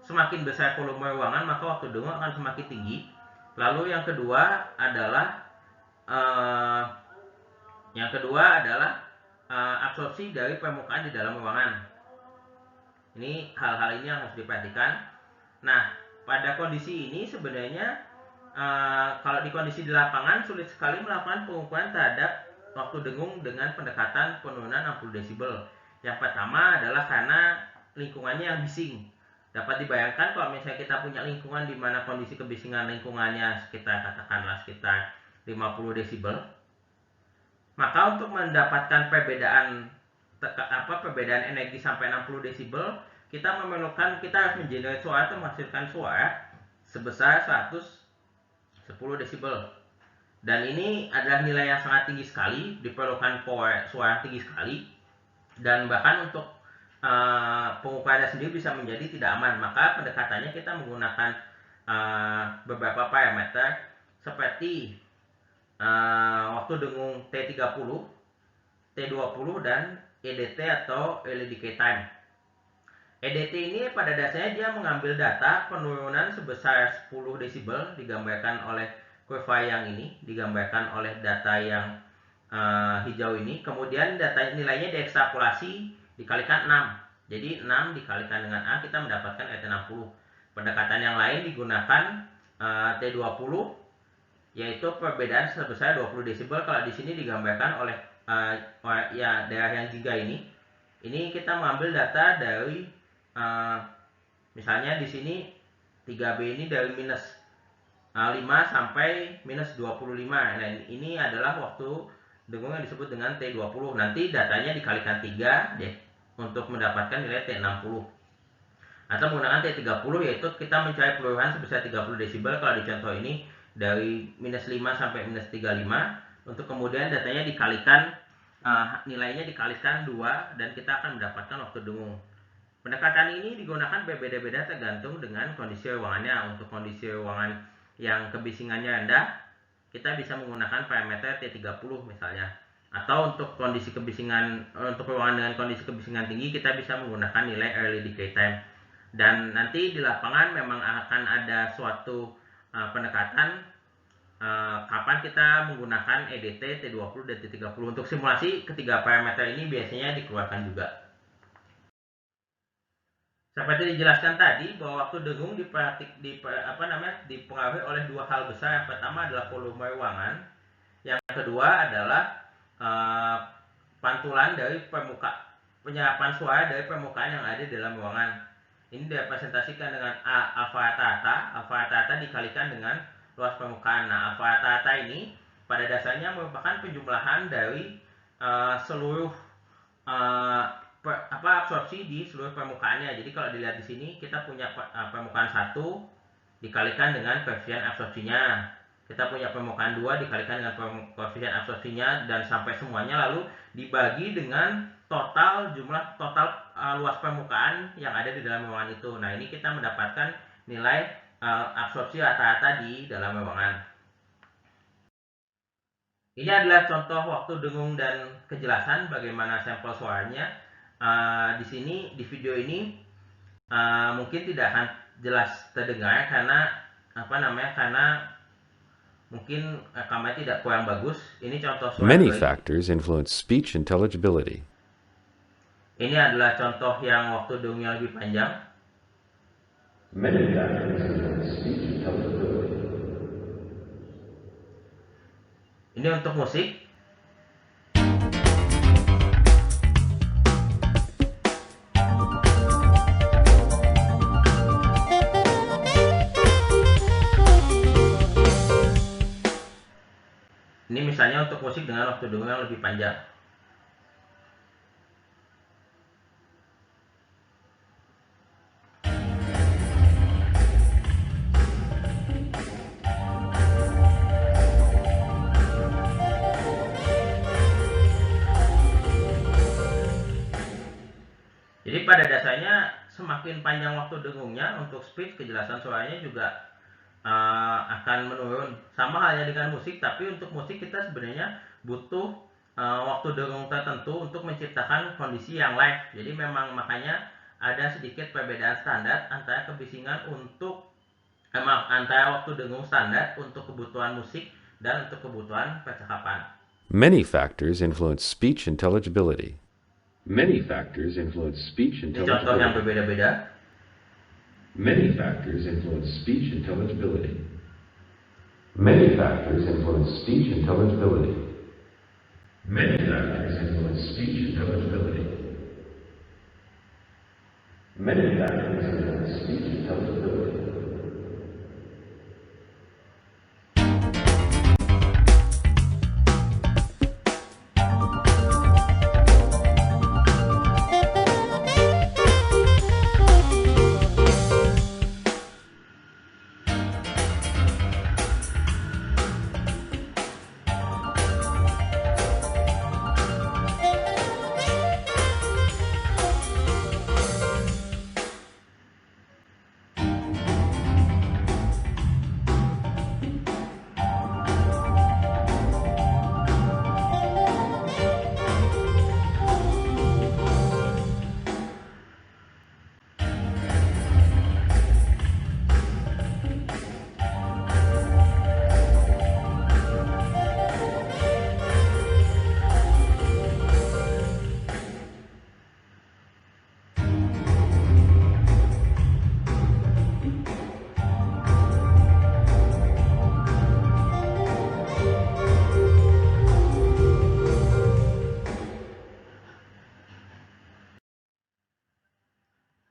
Semakin besar volume ruangan, maka waktu dengung akan semakin tinggi. Lalu yang kedua adalah absorpsi dari permukaan di dalam ruangan. Ini hal-hal ini yang harus diperhatikan. Nah, pada kondisi ini sebenarnya kalau di kondisi di lapangan sulit sekali melakukan pengukuran terhadap waktu dengung dengan pendekatan penurunan 60 desibel. Yang pertama adalah karena lingkungannya yang bising. Dapat dibayangkan kalau misalnya kita punya lingkungan di mana kondisi kebisingan lingkungannya katakanlah sekitar 50 desibel, maka untuk mendapatkan perbedaan energi sampai 60 desibel, kita harus mengenerate suara atau menghasilkan suara sebesar 110 desibel. Dan ini adalah nilai yang sangat tinggi sekali, diperlukan power suara yang tinggi sekali, dan bahkan untuk pengukurannya sendiri bisa menjadi tidak aman. Maka pendekatannya kita menggunakan beberapa parameter seperti waktu dengung T30, T20, dan EDT atau Early Decay Time. EDT ini pada dasarnya dia mengambil data penurunan sebesar 10 desibel digambarkan oleh kurva yang ini, digambarkan oleh data yang hijau ini. Kemudian data nilainya diekstrapolasi dikalikan 6. Jadi 6 dikalikan dengan A, kita mendapatkan ET60. Pendekatan yang lain digunakan T20, yaitu perbedaan sebesar 20 desibel. Kalau di sini digambarkan oleh daerah yang giga ini. Ini kita mengambil data dari misalnya di sini 3B ini dari minus 5 sampai minus 25. Nah, ini adalah waktu dengung yang disebut dengan T20. Nanti datanya dikalikan 3 deh untuk mendapatkan nilai T60. Atau menggunakan T30, yaitu kita mencari peluruhan sebesar 30 desibel. Kalau di contoh ini dari minus 5 sampai minus 35, untuk kemudian datanya dikalikan nilainya dikalikan 2 dan kita akan mendapatkan waktu dengung. Pendekatan ini digunakan berbeda-beda tergantung dengan kondisi ruangannya. Untuk kondisi ruangan yang kebisingannya rendah, kita bisa menggunakan parameter T30 misalnya. Atau untuk kondisi kebisingan, untuk ruangan dengan kondisi kebisingan tinggi, kita bisa menggunakan nilai early decay time. Dan nanti di lapangan memang akan ada suatu pendekatan kapan kita menggunakan EDT, T20, dan T30. Untuk simulasi, ketiga parameter ini biasanya dikeluarkan juga. Seperti dijelaskan tadi bahwa waktu dengung dipengaruhi oleh dua hal besar. Yang pertama adalah volume ruangan, yang kedua adalah pantulan dari penyerapan suara dari permukaan yang ada di dalam ruangan. Ini direpresentasikan dengan alfa rata-rata dikalikan dengan luas permukaan. Nah, alfa rata-rata ini pada dasarnya merupakan penjumlahan dari seluruh absorpsi di seluruh permukaannya. Jadi kalau dilihat di sini kita punya permukaan 1 dikalikan dengan koefisien absorpsinya. Kita punya permukaan 2 dikalikan dengan koefisien absorpsinya dan sampai semuanya lalu dibagi dengan jumlah total luas permukaan yang ada di dalam ruangan itu. Nah, ini kita mendapatkan nilai absorpsi rata-rata di dalam ruangan. Ini adalah contoh waktu dengung dan kejelasan bagaimana sampel suaranya. Di sini di video ini mungkin tidak akan jelas terdengar karena karena mungkin rekamannya tidak kurang bagus. Ini contoh suara. Many factors influence speech intelligibility. Ini adalah contoh yang waktu dengungnya lebih panjang. Many factors influence speech intelligibility. Ini untuk musik. Ini misalnya untuk musik dengan waktu dengung yang lebih panjang. Jadi pada dasarnya semakin panjang waktu dengungnya, untuk speed kejelasan suaranya juga akan menurun. Sama halnya dengan musik, tapi untuk musik kita sebenarnya butuh waktu dengung tertentu untuk menciptakan kondisi yang live. Jadi memang makanya ada sedikit perbedaan standar antara kebisingan antara waktu dengung standar untuk kebutuhan musik dan untuk kebutuhan percakapan. Many factors influence speech intelligibility. Many factors influence speech intelligibility. Ini contoh yang berbeda-beda. Many factors influence speech intelligibility. Many factors influence speech intelligibility. Many factors influence speech intelligibility. Many factors influence speech intelligibility.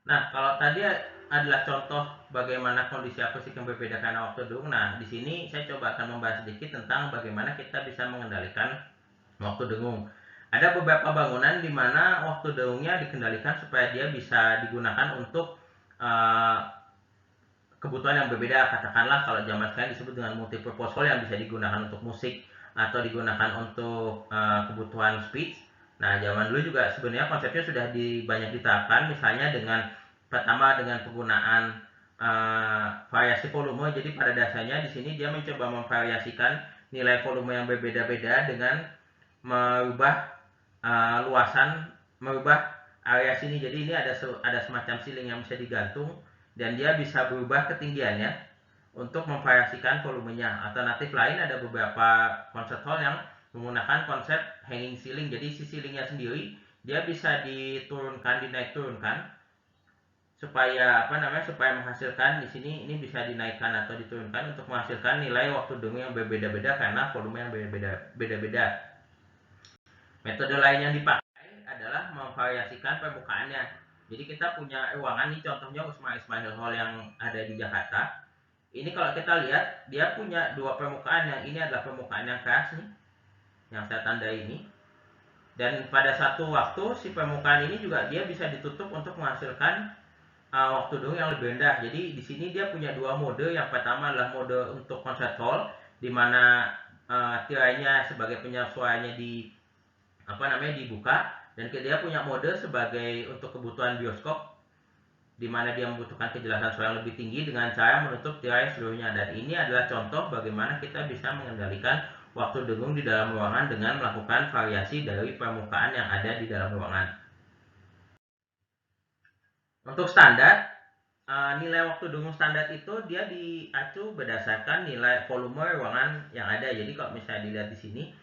Nah, kalau tadi adalah contoh bagaimana kondisi akustik yang berbeda karena waktu dengung. Nah, di sini saya coba akan membahas sedikit tentang bagaimana kita bisa mengendalikan waktu dengung. Ada beberapa bangunan di mana waktu dengungnya dikendalikan supaya dia bisa digunakan untuk kebutuhan yang berbeda. Katakanlah kalau zaman sekarang disebut dengan multipurpose hall yang bisa digunakan untuk musik atau digunakan untuk kebutuhan speech. Nah, zaman dulu juga sebenarnya konsepnya sudah banyak diterapkan, misalnya pertama dengan penggunaan variasi volume. Jadi pada dasarnya di sini dia mencoba memvariasikan nilai volume yang berbeda-beda dengan merubah merubah area sini. Jadi ini ada semacam ceiling yang bisa digantung dan dia bisa berubah ketinggiannya untuk memvariasikan volumenya. Alternatif lain ada beberapa concert hall yang menggunakan konsep hanging ceiling. Jadi si ceilingnya sendiri dia bisa diturunkan, dinaik turunkan supaya supaya menghasilkan di sini ini bisa dinaikkan atau diturunkan untuk menghasilkan nilai waktu dengung yang berbeda-beda karena volume yang berbeda-beda. Metode lain yang dipakai adalah memvariasikan permukaannya. Jadi kita punya ruangan nih, contohnya Usma Ismail Hall yang ada di Jakarta. Ini kalau kita lihat dia punya dua permukaan, yang ini adalah permukaan yang keras nih, yang saya tandai ini. Dan pada satu waktu si permukaan ini juga dia bisa ditutup untuk menghasilkan waktu dengung yang lebih rendah. Jadi di sini dia punya dua mode. Yang pertama adalah mode untuk concert hall, di mana tirainya sebagai penyesuaiannya dibuka, dan dia punya mode sebagai untuk kebutuhan bioskop, di mana dia membutuhkan kejelasan suara yang lebih tinggi dengan cara menutup tirai seluruhnya. Dan ini adalah contoh bagaimana kita bisa mengendalikan waktu dengung di dalam ruangan dengan melakukan variasi dari permukaan yang ada di dalam ruangan. Untuk standar, nilai waktu dengung standar itu dia diacu berdasarkan nilai volume ruangan yang ada. Jadi kalau misalnya dilihat di sini,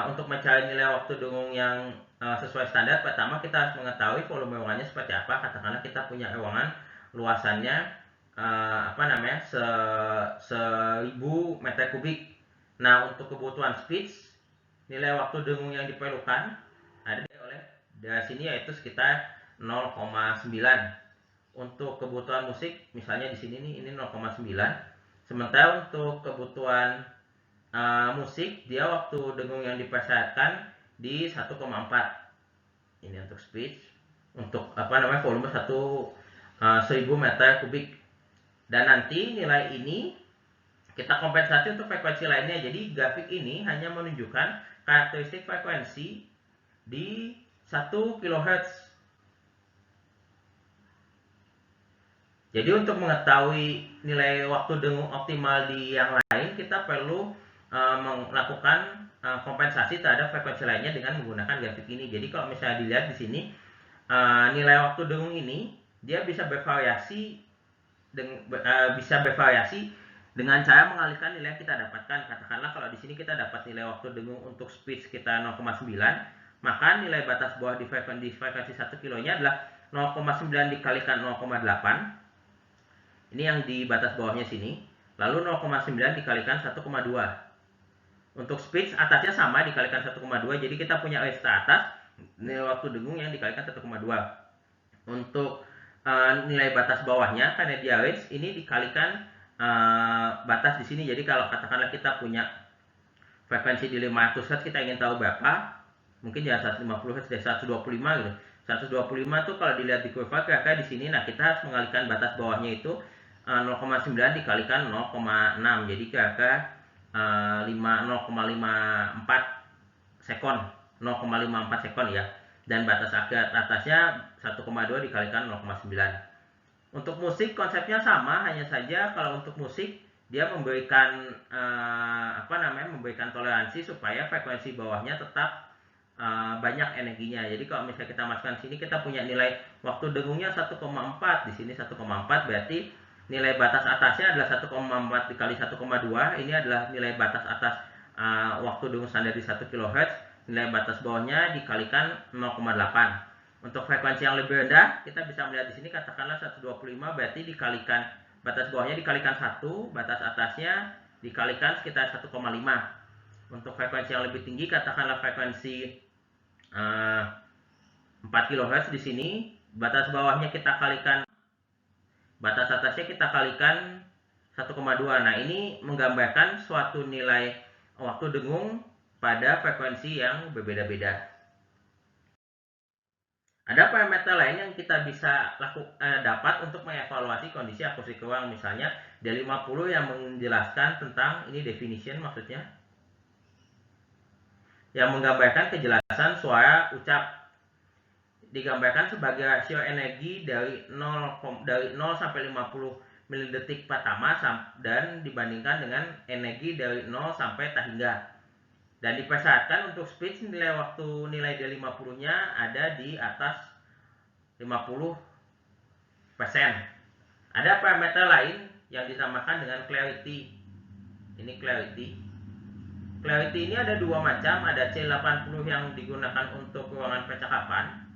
untuk mencari nilai waktu dengung yang sesuai standar, pertama kita harus mengetahui volume ruangannya seperti apa. Katakanlah kita punya ruangan luasannya 1000 meter kubik. Nah, untuk kebutuhan speech, nilai waktu dengung yang diperlukan ada dari sini yaitu sekitar 0,9. Untuk kebutuhan musik, misalnya di sini nih, ini 0,9. Sementara untuk kebutuhan musik, dia waktu dengung yang dipersyaratkan di 1,4. Ini untuk speech, untuk volume 1000 meter kubik. Dan nanti nilai ini kita kompensasi untuk frekuensi lainnya. Jadi grafik ini hanya menunjukkan karakteristik frekuensi di 1 kHz. Jadi untuk mengetahui nilai waktu dengung optimal di yang lain, kita perlu melakukan kompensasi terhadap frekuensi lainnya dengan menggunakan grafik ini. Jadi kalau misalnya dilihat di sini, nilai waktu dengung ini dia bisa bervariasi dengan cara mengalihkan nilai yang kita dapatkan. Katakanlah kalau di sini kita dapat nilai waktu dengung untuk speech kita 0,9, maka nilai batas bawah di frekuensi 1 kilonya adalah 0,9 dikalikan 0,8. Ini yang di batas bawahnya sini. Lalu 0,9 dikalikan 1,2. Untuk speech atasnya sama dikalikan 1,2. Jadi kita punya range atas nilai waktu dengung yang dikalikan 1,2. Untuk nilai batas bawahnya, karena dia range, ini dikalikan batas di sini. Jadi kalau katakanlah kita punya frekuensi di 500 Hz, kita ingin tahu berapa, mungkin ya 150 Hz, 125 gitu. 125 tuh kalau dilihat di kurva kira-kira di sini. Nah, kita harus mengalihkan batas bawahnya itu 0,9 dikalikan 0,6. Jadi kira-kira 0,54 sekon. 0,54 sekon ya. Dan batas akhir atasnya 1,2 dikalikan 0,9. Untuk musik konsepnya sama, hanya saja kalau untuk musik dia memberikan memberikan toleransi supaya frekuensi bawahnya tetap banyak energinya. Jadi kalau misalnya kita masukkan sini, kita punya nilai waktu dengungnya 1,4, di sini 1,4, berarti nilai batas atasnya adalah 1,4 dikali 1,2. Ini adalah nilai batas atas waktu dengung standar di 1 kHz. Nilai batas bawahnya dikalikan 0,8. Untuk frekuensi yang lebih rendah, kita bisa melihat di sini, katakanlah 125, berarti dikalikan batas bawahnya dikalikan 1, batas atasnya dikalikan sekitar 1,5. Untuk frekuensi yang lebih tinggi, katakanlah frekuensi 4 kHz di sini, batas bawahnya kita kalikan, batas atasnya kita kalikan 1,2. Nah, ini menggambarkan suatu nilai waktu dengung pada frekuensi yang berbeda-beda. Ada parameter lain yang kita bisa dapat untuk mengevaluasi kondisi akustik ruang. Misalnya D50 yang menjelaskan tentang, ini definition maksudnya. yang menggambarkan kejelasan suara ucap. Digambarkan sebagai rasio energi dari 0 sampai 50 milidetik pertama dan dibandingkan dengan energi dari 0 sampai tak hingga. Dan dipersyaratkan untuk speech nilai nilai D50-nya ada di atas 50%. Ada parameter lain yang dinamakan dengan clarity. Ini clarity. Clarity ini ada dua macam, ada C80 yang digunakan untuk ruangan percakapan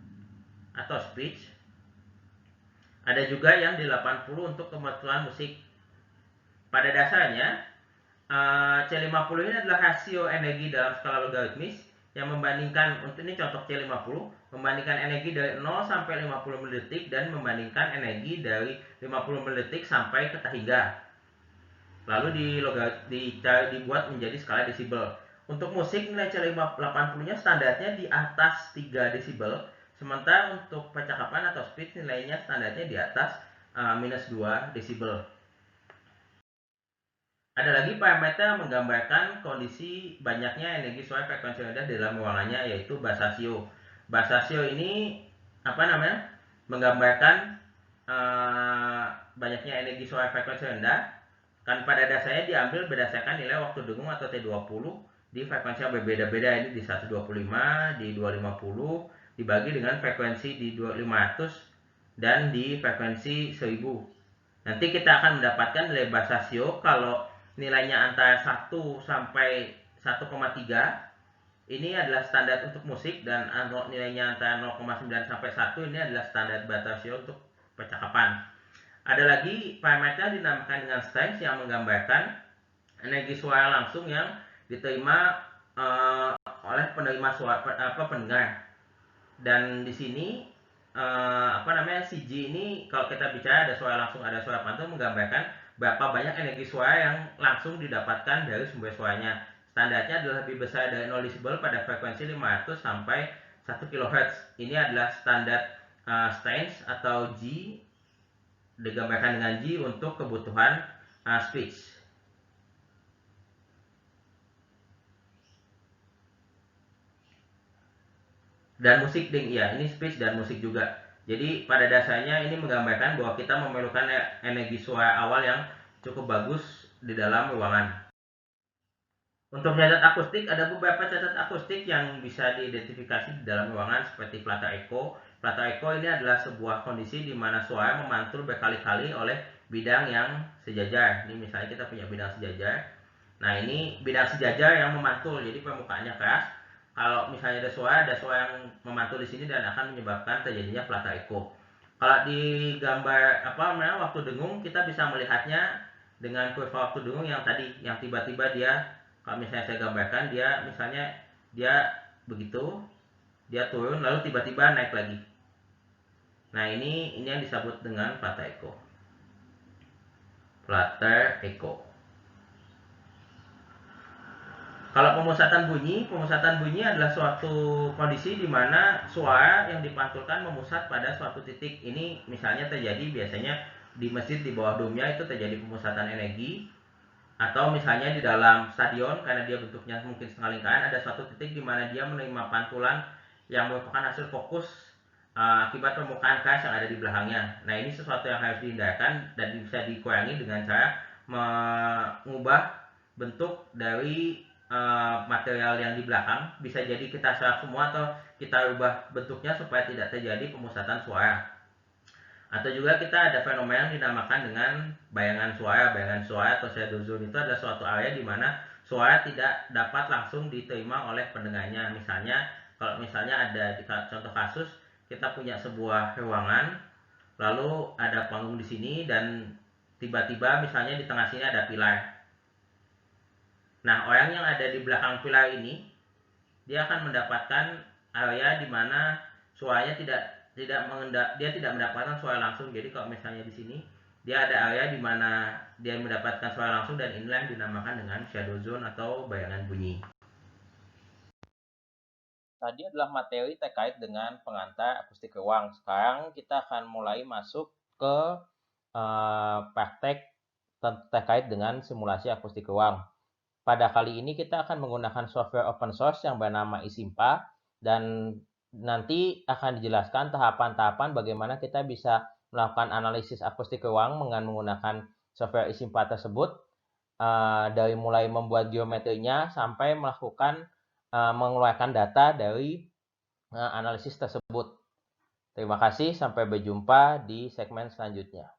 atau speech. Ada juga yang D80 untuk kebutuhan musik. Pada dasarnya, C50 ini adalah rasio energi dalam skala logaritmis yang membandingkan, untuk ini contoh C50, membandingkan energi dari 0 sampai 50 milidetik dan membandingkan energi dari 50 milidetik sampai ke tak hingga. Lalu dibuat menjadi skala desibel. Untuk musik nilai C80-nya standarnya di atas 3 desibel, sementara untuk percakapan atau speech nilainya standarnya di atas -2 desibel. Ada lagi parameter yang menggambarkan kondisi banyaknya energi suara frekuensi rendah di dalam ruangannya, yaitu bass ratio. Bass ratio ini menggambarkan banyaknya energi suara frekuensi rendah, kan pada dasarnya diambil berdasarkan nilai waktu dengung atau T20 di frekuensi yang berbeda-beda, ini di 125, di 250, dibagi dengan frekuensi di 500 dan di frekuensi 1000. Nanti kita akan mendapatkan nilai bass ratio kalau nilainya antara 1 sampai 1,3. Ini adalah standar untuk musik, dan nilainya antara 0,9 sampai 1 ini adalah standar bass ratio untuk percakapan. Ada lagi parameter dinamakan dengan strength yang menggambarkan energi suara langsung yang diterima oleh penerima suara pendengar. Dan di sini CG ini kalau kita bicara ada suara langsung, ada suara pantun, menggambarkan berapa banyak energi suara yang langsung didapatkan dari sumber suaranya. Standarnya adalah lebih besar dari 0 desibel pada frekuensi 500 sampai 1 kHz. Ini adalah standar strength atau G, digambarkan dengan G untuk kebutuhan speech. Dan musik ini speech dan musik juga. Jadi pada dasarnya ini menggambarkan bahwa kita memerlukan energi suara awal yang cukup bagus di dalam ruangan. Untuk cacat akustik, ada beberapa cacat akustik yang bisa diidentifikasi di dalam ruangan seperti flutter echo. Flutter echo ini adalah sebuah kondisi di mana suara memantul berkali-kali oleh bidang yang sejajar. Ini misalnya kita punya bidang sejajar. Nah, ini bidang sejajar yang memantul, jadi permukaannya keras. Kalau misalnya ada suara yang memantul di sini dan akan menyebabkan terjadinya flutter echo. Kalau di gambar waktu dengung, kita bisa melihatnya dengan kurva waktu dengung yang tadi, yang tiba-tiba dia, kalau misalnya saya gambarkan, dia misalnya dia begitu, dia turun lalu tiba-tiba naik lagi. Nah, ini yang disebut dengan flutter echo. Flutter echo. Kalau pemusatan bunyi adalah suatu kondisi di mana suara yang dipantulkan memusat pada suatu titik. Ini misalnya terjadi biasanya di masjid di bawah domnya, itu terjadi pemusatan energi. Atau misalnya di dalam stadion, karena dia bentuknya mungkin setengah lingkaran, ada suatu titik di mana dia menerima pantulan yang merupakan hasil fokus akibat permukaan keras yang ada di belakangnya. Nah, ini sesuatu yang harus dihindarkan dan bisa dikurangi dengan cara mengubah bentuk dari material yang di belakang. Bisa jadi kita serap semua atau kita ubah bentuknya supaya tidak terjadi pemusatan suara. Atau juga kita ada fenomena yang dinamakan dengan bayangan suara. Bayangan suara atau shadow zone itu adalah suatu area di mana suara tidak dapat langsung diterima oleh pendengarnya. Misalnya, kalau misalnya ada di contoh kasus, kita punya sebuah ruangan, lalu ada panggung di sini, dan tiba-tiba misalnya di tengah sini ada pilar. Nah, orang yang ada di belakang pilar ini, dia akan mendapatkan area di mana suaranya dia tidak mendapatkan suara langsung. Jadi kalau misalnya di sini dia ada area di mana dia mendapatkan suara langsung, dan inilah yang dinamakan dengan shadow zone atau bayangan bunyi. Tadi adalah materi terkait dengan pengantar akustik ruang. Sekarang kita akan mulai masuk ke praktek terkait dengan simulasi akustik ruang. pada kali ini kita akan menggunakan software open source yang bernama Isimpa, dan nanti akan dijelaskan tahapan-tahapan bagaimana kita bisa melakukan analisis akustik ruang dengan menggunakan software Isimpa tersebut, dari mulai membuat geometrinya sampai melakukan mengeluarkan data dari analisis tersebut. Terima kasih, sampai berjumpa di segmen selanjutnya.